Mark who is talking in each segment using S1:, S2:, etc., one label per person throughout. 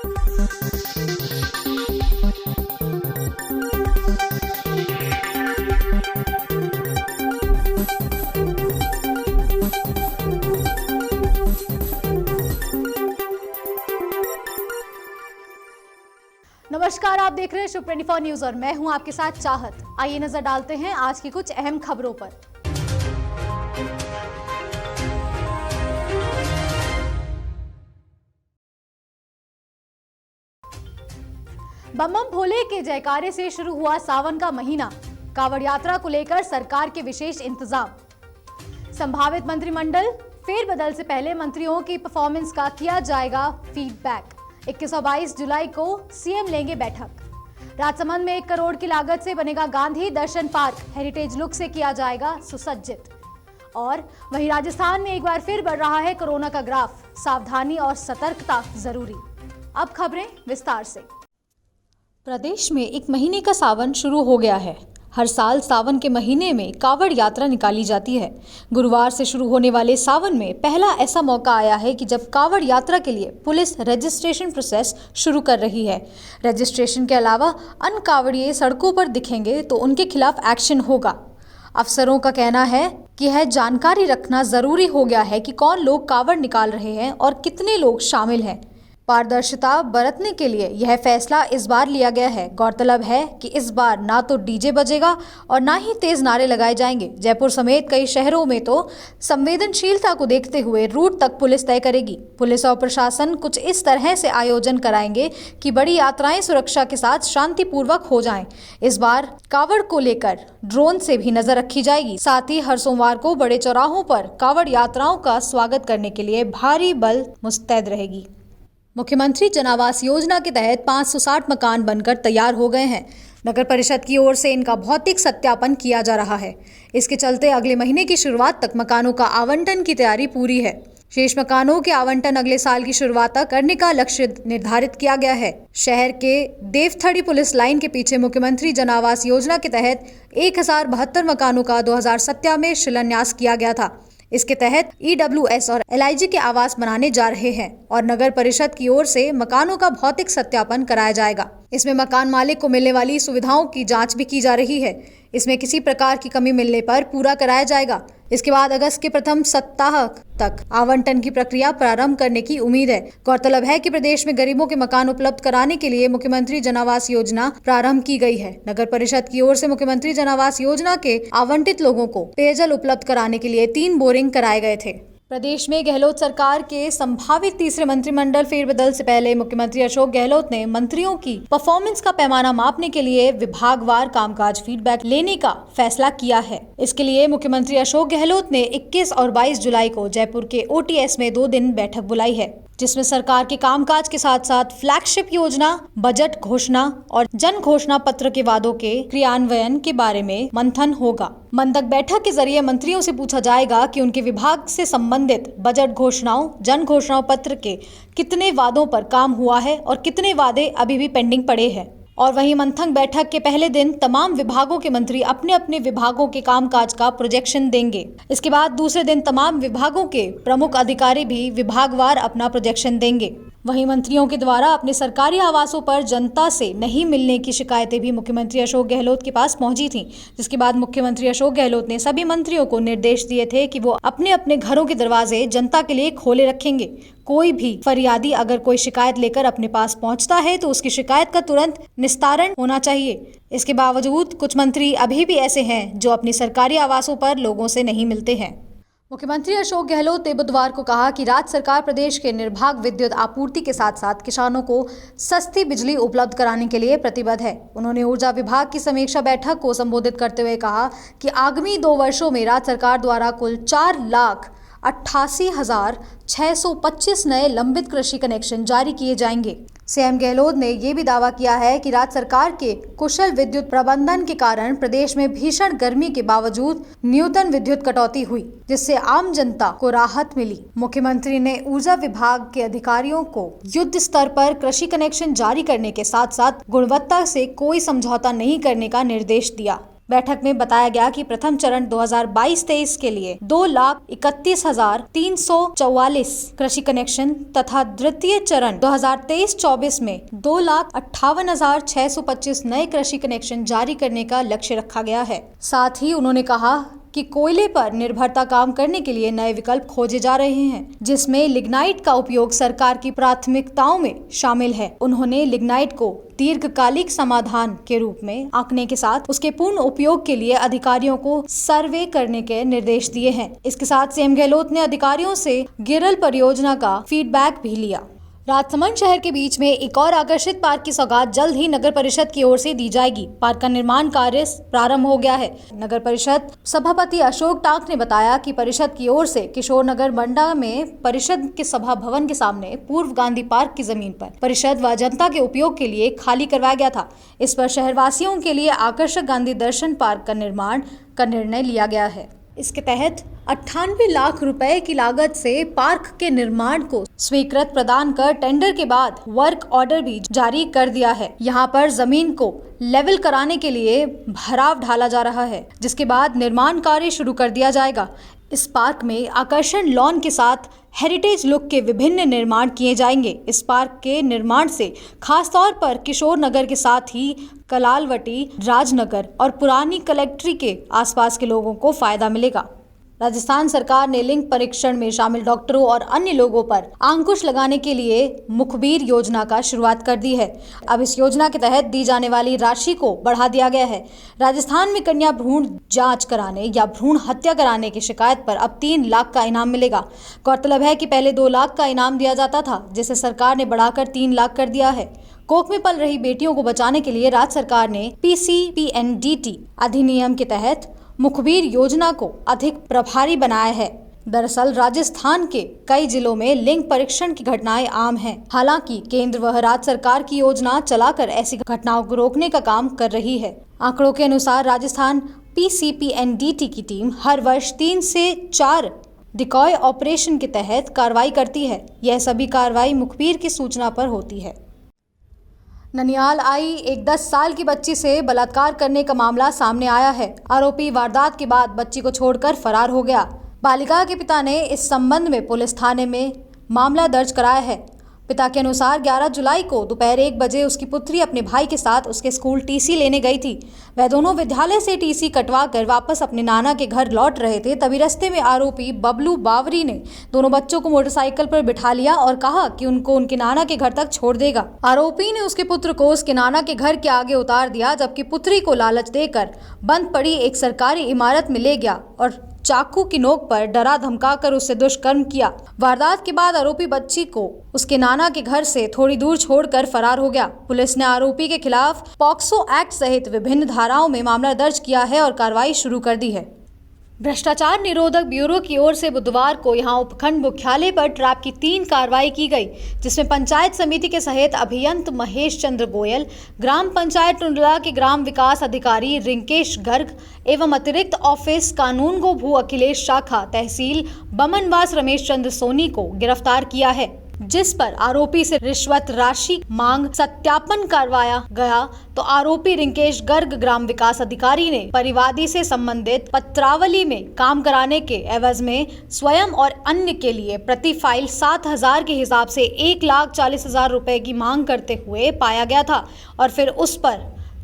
S1: नमस्कार, आप देख रहे हैं शुभ 24 न्यूज और मैं हूं आपके साथ चाहत। आइए नजर डालते हैं आज की कुछ अहम खबरों पर। बम बम भोले के जयकारे से शुरू हुआ सावन का महीना। कांवड़ यात्रा को लेकर सरकार के विशेष इंतजाम। संभावित मंत्रिमंडल फेरबदल से पहले मंत्रियों की परफॉर्मेंस का किया जाएगा फीडबैक। 21 और 22 जुलाई को सीएम लेंगे बैठक। राजसमंद में 1 करोड़ की लागत से बनेगा गांधी दर्शन पार्क, हेरिटेज लुक से किया जाएगा सुसज्जित। और वहीं राजस्थान में एक बार फिर बढ़ रहा है कोरोना का ग्राफ, सावधानी और सतर्कता जरूरी। अब खबरें विस्तार से। प्रदेश में 1 महीने का सावन शुरू हो गया है। हर साल सावन के महीने में कांवड़ यात्रा निकाली जाती है। गुरुवार से शुरू होने वाले सावन में पहला ऐसा मौका आया है कि जब कांवड़ यात्रा के लिए पुलिस रजिस्ट्रेशन प्रोसेस शुरू कर रही है। रजिस्ट्रेशन के अलावा अन्य कांवड़िए सड़कों पर दिखेंगे तो उनके खिलाफ एक्शन होगा। अफसरों का कहना है कि यह जानकारी रखना जरूरी हो गया है कि कौन लोग कांवड़ निकाल रहे हैं और कितने लोग शामिल हैं। पारदर्शिता बरतने के लिए यह फैसला इस बार लिया गया है। गौरतलब है कि इस बार ना तो डीजे बजेगा और ना ही तेज नारे लगाए जाएंगे। जयपुर समेत कई शहरों में तो संवेदनशीलता को देखते हुए रूट तक पुलिस तय करेगी। पुलिस और प्रशासन कुछ इस तरह से आयोजन कराएंगे कि बड़ी यात्राएं सुरक्षा के साथ शांतिपूर्वक हो जाएं। इस बार कांवड़ को लेकर ड्रोन से भी नजर रखी जाएगी। साथ ही हर सोमवार को बड़े चौराहों पर कांवड़ यात्राओं का स्वागत करने के लिए भारी बल मुस्तैद रहेगी। मुख्यमंत्री जन आवास योजना के तहत 560 मकान बनकर तैयार हो गए हैं। नगर परिषद की ओर से इनका भौतिक सत्यापन किया जा रहा है। इसके चलते अगले महीने की शुरुआत तक मकानों का आवंटन की तैयारी पूरी है। शेष मकानों के आवंटन अगले साल की शुरुआत तक करने का लक्ष्य निर्धारित किया गया है। शहर के देवथड़ी पुलिस लाइन के पीछे मुख्यमंत्री जन आवास योजना के तहत 1072 मकानों का 2017 में शिलान्यास किया गया था। इसके तहत EWS और LIG के आवास बनाने जा रहे हैं और नगर परिषद की ओर से मकानों का भौतिक सत्यापन कराया जाएगा। इसमें मकान मालिक को मिलने वाली सुविधाओं की जांच भी की जा रही है। इसमें किसी प्रकार की कमी मिलने पर पूरा कराया जाएगा। इसके बाद अगस्त के प्रथम सप्ताह तक आवंटन की प्रक्रिया प्रारंभ करने की उम्मीद है। गौरतलब है कि प्रदेश में गरीबों के मकान उपलब्ध कराने के लिए मुख्यमंत्री जन आवास योजना प्रारंभ की गई है। नगर परिषद की ओर से मुख्यमंत्री जन आवास योजना के आवंटित लोगों को पेयजल उपलब्ध कराने के लिए 3 बोरिंग कराए गए थे। प्रदेश में गहलोत सरकार के संभावित तीसरे मंत्रिमंडल फेरबदल से पहले मुख्यमंत्री अशोक गहलोत ने मंत्रियों की परफॉर्मेंस का पैमाना मापने के लिए विभागवार कामकाज फीडबैक लेने का फैसला किया है। इसके लिए मुख्यमंत्री अशोक गहलोत ने 21 और 22 जुलाई को जयपुर के OTS में 2 दिन बैठक बुलाई है, जिसमें सरकार के कामकाज के साथ साथ फ्लैगशिप योजना, बजट घोषणा और जन घोषणा पत्र के वादों के क्रियान्वयन के बारे में मंथन होगा। मंथक बैठक के जरिए मंत्रियों से पूछा जाएगा कि उनके विभाग से संबंधित बजट घोषणाओं, जन घोषणा पत्र के कितने वादों पर काम हुआ है और कितने वादे अभी भी पेंडिंग पड़े हैं। और वहीं मंथन बैठक के पहले दिन तमाम विभागों के मंत्री अपने अपने विभागों के कामकाज का प्रोजेक्शन देंगे। इसके बाद दूसरे दिन तमाम विभागों के प्रमुख अधिकारी भी विभागवार अपना प्रोजेक्शन देंगे। वहीं मंत्रियों के द्वारा अपने सरकारी आवासों पर जनता से नहीं मिलने की शिकायतें भी मुख्यमंत्री अशोक गहलोत के पास पहुंची थीं, जिसके बाद मुख्यमंत्री अशोक गहलोत ने सभी मंत्रियों को निर्देश दिए थे कि वो अपने अपने घरों के दरवाजे जनता के लिए खोले रखेंगे। कोई भी फरियादी अगर कोई शिकायत लेकर अपने पास पहुंचता है तो उसकी शिकायत का तुरंत निस्तारण होना चाहिए। इसके बावजूद कुछ मंत्री अभी भी ऐसे हैं जो अपनी सरकारी आवासों पर लोगों से नहीं मिलते हैं। मुख्यमंत्री अशोक गहलोत ने बुधवार को कहा कि राज्य सरकार प्रदेश के निर्बाध विद्युत आपूर्ति के साथ साथ किसानों को सस्ती बिजली उपलब्ध कराने के लिए प्रतिबद्ध है। उन्होंने ऊर्जा विभाग की समीक्षा बैठक को संबोधित करते हुए कहा कि आगामी 2 वर्षों में राज्य सरकार द्वारा कुल 4,88,625 नए लंबित कृषि कनेक्शन जारी किए जाएंगे। सीएम गहलोत ने ये भी दावा किया है कि राज्य सरकार के कुशल विद्युत प्रबंधन के कारण प्रदेश में भीषण गर्मी के बावजूद न्यूनतम विद्युत कटौती हुई, जिससे आम जनता को राहत मिली। मुख्यमंत्री ने ऊर्जा विभाग के अधिकारियों को युद्ध स्तर पर कृषि कनेक्शन जारी करने के साथ साथ गुणवत्ता से कोई समझौता नहीं करने का निर्देश दिया। बैठक में बताया गया कि प्रथम चरण 2022-23 के लिए 2,31,344 कृषि कनेक्शन तथा द्वितीय चरण 2023-24 में 2,58,625 नए कृषि कनेक्शन जारी करने का लक्ष्य रखा गया है। साथ ही उन्होंने कहा कि कोयले पर निर्भरता कम करने के लिए नए विकल्प खोजे जा रहे हैं, जिसमें लिग्नाइट का उपयोग सरकार की प्राथमिकताओं में शामिल है। उन्होंने लिग्नाइट को दीर्घकालिक समाधान के रूप में आंकने के साथ उसके पूर्ण उपयोग के लिए अधिकारियों को सर्वे करने के निर्देश दिए हैं। इसके साथ सीएम गहलोत ने अधिकारियों से गिरल परियोजना का फीडबैक भी लिया। राजसमंद शहर के बीच में एक और आकर्षित पार्क की सौगात जल्द ही नगर परिषद की ओर से दी जाएगी। पार्क का निर्माण कार्य प्रारंभ हो गया है। नगर परिषद सभापति अशोक टाक ने बताया कि परिषद की ओर से किशोर नगर मंडा में परिषद के सभा भवन के सामने पूर्व गांधी पार्क की जमीन पर परिषद व जनता के उपयोग के लिए खाली करवाया गया था। इस पर शहरवासियों के लिए आकर्षक गांधी दर्शन पार्क का निर्माण का निर्णय लिया गया है। इसके तहत 98 लाख रुपए की लागत से पार्क के निर्माण को स्वीकृत प्रदान कर टेंडर के बाद वर्क ऑर्डर भी जारी कर दिया है। यहां पर जमीन को लेवल कराने के लिए भराव ढाला जा रहा है, जिसके बाद निर्माण कार्य शुरू कर दिया जाएगा। इस पार्क में आकर्षण लॉन के साथ हेरिटेज लुक के विभिन्न निर्माण किए जाएंगे। इस पार्क के निर्माण से खासतौर पर किशोर नगर के साथ ही कलालवटी, राजनगर और पुरानी कलेक्ट्री के आसपास के लोगों को फायदा मिलेगा। राजस्थान सरकार ने लिंग परीक्षण में शामिल डॉक्टरों और अन्य लोगों पर अंकुश लगाने के लिए मुखबिर योजना का शुरुआत कर दी है। अब इस योजना के तहत दी जाने वाली राशि को बढ़ा दिया गया है। राजस्थान में कन्या भ्रूण जांच कराने या भ्रूण हत्या कराने की शिकायत पर अब 3 लाख का इनाम मिलेगा। गौरतलब है कि पहले 2 लाख का इनाम दिया जाता था, जिसे सरकार ने बढ़ाकर 3 लाख कर दिया है। कोख में पल रही बेटियों को बचाने के लिए राज्य सरकार ने PCPNDT अधिनियम के तहत मुखबिर योजना को अधिक प्रभावी बनाया है। दरअसल राजस्थान के कई जिलों में लिंग परीक्षण की घटनाएं आम हैं। हालांकि केंद्र व राज्य सरकार की योजना चलाकर ऐसी घटनाओं को रोकने का काम कर रही है। आंकड़ों के अनुसार राजस्थान PCPNDT की टीम हर वर्ष 3 से 4 डिकॉय ऑपरेशन के तहत कार्रवाई करती है। यह सभी कार्रवाई मुखबिर की सूचना पर होती है। ननिहाल आई एक 10 साल की बच्ची से बलात्कार करने का मामला सामने आया है। आरोपी वारदात के बाद बच्ची को छोड़कर फरार हो गया। बालिका के पिता ने इस संबंध में पुलिस थाने में मामला दर्ज कराया है। पिता के अनुसार 11 जुलाई को दोपहर 1 बजे उसकी पुत्री अपने भाई के साथ उसके स्कूल टीसी लेने गई थी। वह दोनों विद्यालय से टीसी कटवा कर वापस अपने नाना के घर लौट रहे थे। तभी रास्ते में आरोपी बबलू बावरी ने दोनों बच्चों को मोटरसाइकिल पर बिठा लिया और कहा कि उनको उनके नाना के घर तक छोड़ देगा। आरोपी ने उसके पुत्र को उसके नाना के घर के आगे उतार दिया, जबकि पुत्री को लालच देकर बंद पड़ी एक सरकारी इमारत में ले गया और चाकू की नोक पर डरा धमकाकर उससे दुष्कर्म किया। वारदात के बाद आरोपी बच्ची को उसके नाना के घर से थोड़ी दूर छोड़कर फरार हो गया। पुलिस ने आरोपी के खिलाफ पॉक्सो एक्ट सहित विभिन्न धाराओं में मामला दर्ज किया है और कार्रवाई शुरू कर दी है। भ्रष्टाचार निरोधक ब्यूरो की ओर से बुधवार को यहां उपखंड मुख्यालय पर ट्रैप की 3 कार्रवाई की गई, जिसमें पंचायत समिति के सहित अभियंत महेश चंद्र गोयल, ग्राम पंचायत टुंडला के ग्राम विकास अधिकारी रिंकेश गर्ग एवं अतिरिक्त ऑफिस कानूनगो भू अखिलेश शाखा तहसील बमनवास रमेश चंद्र सोनी को गिरफ्तार किया है, जिस पर आरोपी से रिश्वत राशि मांग सत्यापन करवाया गया तो आरोपी रिंकेश गर्ग ग्राम विकास अधिकारी ने परिवादी से संबंधित पत्रावली में काम कराने के एवज में स्वयं और अन्य के लिए प्रति फाइल 7,000 के हिसाब से 1,40,000 रुपए की मांग करते हुए पाया गया था और फिर उस पर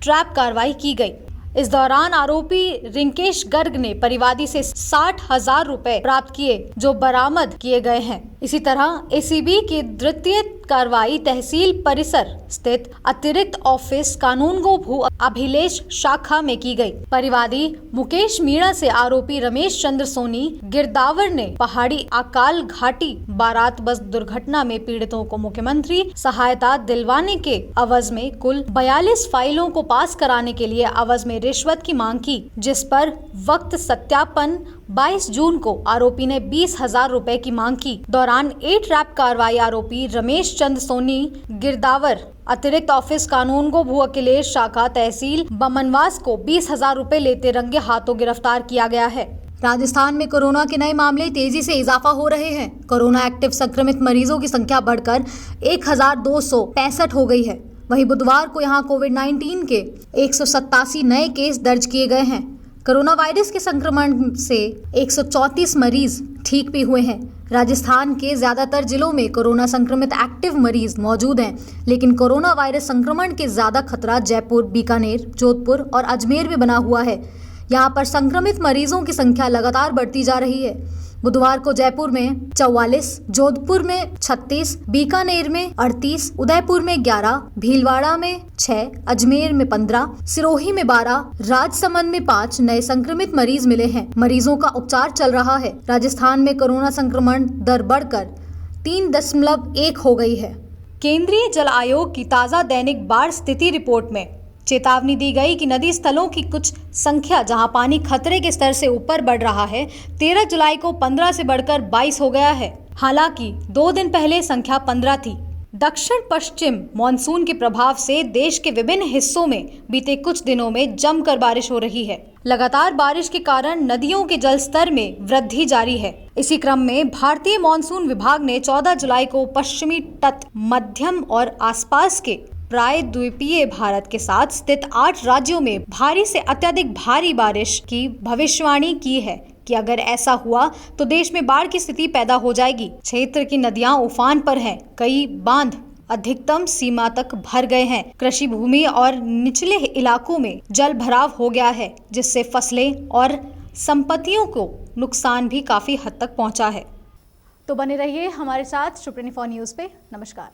S1: ट्रैप कार्रवाई की गई। इस दौरान आरोपी रिंकेश गर्ग ने परिवादी से 60,000 रुपए प्राप्त किए, जो बरामद किए गए हैं। इसी तरह एसीबी की द्वितीय कार्रवाई तहसील परिसर स्थित अतिरिक्त ऑफिस कानूनगो भू अभिलेष शाखा में की गई। परिवादी मुकेश मीणा से आरोपी रमेश चंद्र सोनी गिरदावर ने पहाड़ी अकाल घाटी बारात बस दुर्घटना में पीड़ितों को मुख्यमंत्री सहायता दिलवाने के अवज में कुल 42 फाइलों को पास कराने के लिए अवज में रिश्वत की मांग की, जिस पर वक्त सत्यापन 22 जून को आरोपी ने 20,000 रुपए की मांग की। दौरान 8 ट्रैप कार्रवाई आरोपी रमेश चंद्र सोनी गिरदावर अतिरिक्त ऑफिस कानूनगो भू अखिलेश शाखा तहसील बमनवास को 20,000 रुपए लेते रंगे हाथों गिरफ्तार किया गया है। राजस्थान में कोरोना के नए मामले तेजी से इजाफा हो रहे हैं। कोरोना एक्टिव संक्रमित मरीजों की संख्या बढ़कर 1,265 हो गई है। वहीं बुधवार को यहां कोविड-19 के 187 नए केस दर्ज किए गए हैं। कोरोना वायरस के संक्रमण से 134 मरीज ठीक भी हुए हैं। राजस्थान के ज्यादातर जिलों में कोरोना संक्रमित एक्टिव मरीज मौजूद हैं, लेकिन कोरोना वायरस संक्रमण के ज्यादा खतरा जयपुर, बीकानेर, जोधपुर और अजमेर में बना हुआ है। यहाँ पर संक्रमित मरीजों की संख्या लगातार बढ़ती जा रही है। बुधवार को जयपुर में 44, जोधपुर में 36, बीकानेर में 38, उदयपुर में 11, भीलवाड़ा में 6, अजमेर में 15, सिरोही में 12, राजसमंद में 5 नए संक्रमित मरीज मिले हैं। मरीजों का उपचार चल रहा है। राजस्थान में कोरोना संक्रमण दर बढ़कर 3.1 हो गई है। केंद्रीय जल आयोग की ताजा दैनिक बाढ़ स्थिति रिपोर्ट में चेतावनी दी गई कि नदी स्थलों की कुछ संख्या जहां पानी खतरे के स्तर से ऊपर बढ़ रहा है, 13 जुलाई को 15 से बढ़कर 22 हो गया है। हालांकि 2 दिन पहले संख्या 15 थी। दक्षिण पश्चिम मानसून के प्रभाव से देश के विभिन्न हिस्सों में बीते कुछ दिनों में जमकर बारिश हो रही है। लगातार बारिश के कारण नदियों के जल स्तर में वृद्धि जारी है। इसी क्रम में भारतीय मानसून विभाग ने 14 जुलाई को पश्चिमी तट, मध्यम और आसपास के प्राय द्वीपीय भारत के साथ स्थित 8 राज्यों में भारी से अत्यधिक भारी बारिश की भविष्यवाणी की है कि अगर ऐसा हुआ तो देश में बाढ़ की स्थिति पैदा हो जाएगी। क्षेत्र की नदियां उफान पर हैं, कई बांध अधिकतम सीमा तक भर गए हैं। कृषि भूमि और निचले इलाकों में जल भराव हो गया है, जिससे फसलें और संपत्तियों को नुकसान भी काफी हद तक पहुंचा है। तो बने रहिए हमारे साथ सुपर 24 न्यूज पे। नमस्कार।